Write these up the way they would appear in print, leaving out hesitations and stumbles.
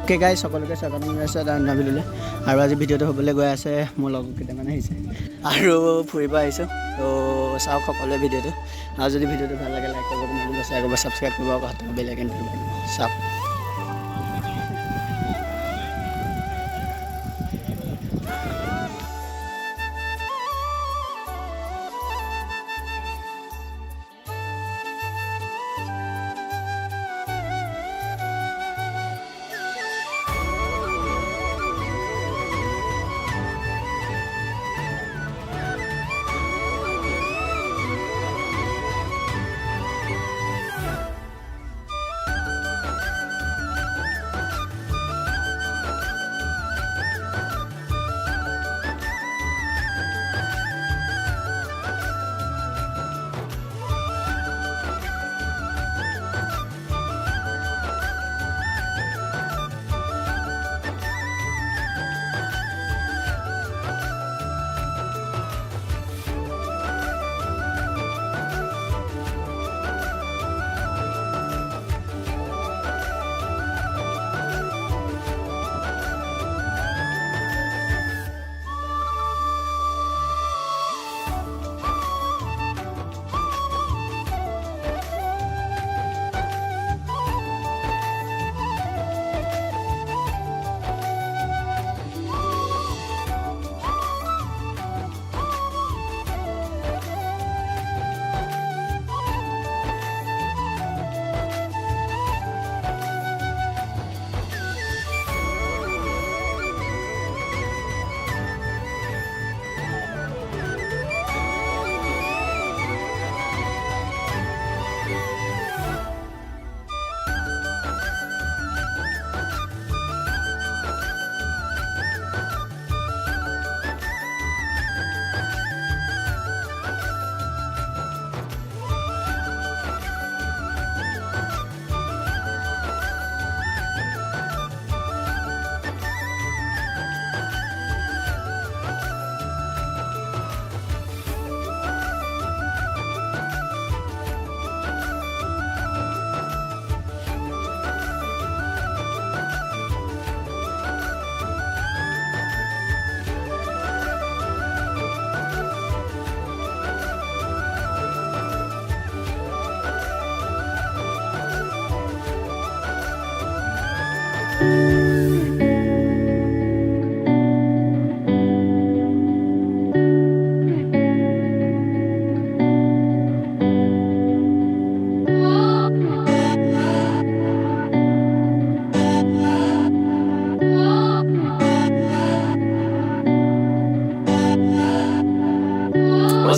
okay guys সকলোকে স্বাগতম জনাইছোঁ এটা নতুন ভিডিঅ'লৈ আৰু আজি ভিডিঅ'টো হ'বলৈ গৈ আছে মোৰ লগ কেইটামান আহিছে আৰু ফুৰিব আহিছোঁ তো চাওক সকলোৱে ভিডিঅ'টো আৰু যদি ভিডিঅ'টো ভাল লাগে লাইক কৰিব কমেণ্ট কৰিব শ্বেয়াৰ কৰিব ছাবস্ক্ৰাইব কৰিব আৰু হাতৰ বেল আইকনটো দবাই দিব চাওক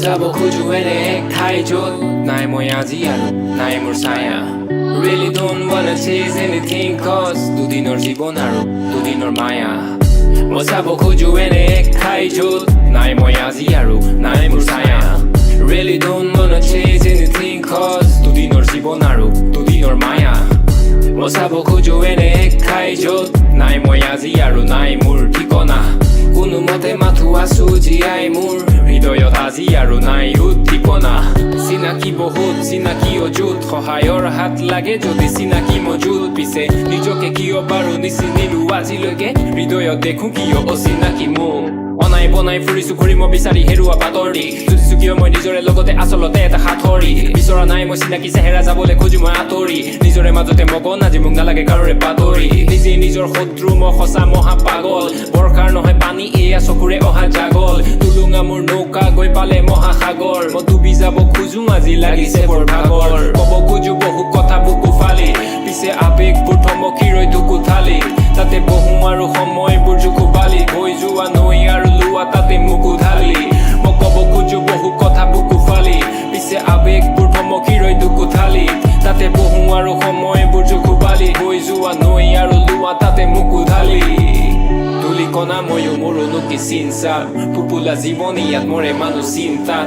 যাব খুঁজো এনে ঠাই য'ত নাই মই আজি আৰু নাই মোৰ ছায়া Really don't wanna chase anything cause দুদিনৰ জীৱন আৰু দুদিনৰ মায়া মই যাব খোজো এনে ঠাই য'ত নাই মই আজি আৰু নাই মোৰ ছায়া Really don't wanna chase anything cause দুদিনৰ জীৱন আৰু দুদিনৰ মায়া মই যাব খোজো এনে ঠাই য'ত নাই মই আজি আৰু নাই মোৰ ঠিকনা কোনো মতে মাথো আছো জীয়াই মোৰ হৃদয়ত আজি আৰু নাই উদ্দীপনা চিনাকি বহুত চিনাকি অযুত সহায়ৰ হাত লাগে যদি চিনাকি মজুত পিছে নিজকে কিয় বাৰু নিচিনিলো আজিলৈকে হৃদয়ত দেখো কিয় অচিনাকি মোক অনাই বনাই ফুৰিছো ঘূৰি মই বিচাৰি হেৰুৱা বাটৰ দি যদিছো কিয় মই নিজৰে লগতে আচলতে এটা সাঁথৰি বিচৰা নাই মই চিনাকি চেহেৰা যাবলৈ খোজো মই আঁতৰি নিজৰে মাজতে মগন আজি মোক নালাগে কাৰোৰে বাতৰি নিজে নিজৰ শত্ৰু মই সঁচা মহা পাগল বৰষাৰ নহয় পানী এয়া চকুৰে অহা জাগল তুলুঙা মোৰ নৌকা গৈ পালে মহাসাগৰ মই ডুবি যাব খোজো আজি লাগিছে বৰ ভাগৰ ক'ব খোজো বহু কথা বুকু ফালি পিছে আবেগবোৰ থমকি ৰৈ দুকু থালি তাতে বহু আৰু সময়বোৰ জুকু বালি হৈ যোৱা নৈ আৰু লোৱা তাতে মুকু ঢালি মই ক'ব খোজো বহু কথা বুকু ফালি পিছে আবেগবোৰ থমকি ৰৈ দুকু থালি তাতে বহু আৰু সময়বোৰ জুকু বালি হৈ যোৱা নৈ আৰু লোৱা তাতে মুকু ঢালি তুলি কণা ময়ো মোৰো নো কি চিন্তা ফুপুলা জীৱনী ইয়াত মৰে মানুহ চিন্তাত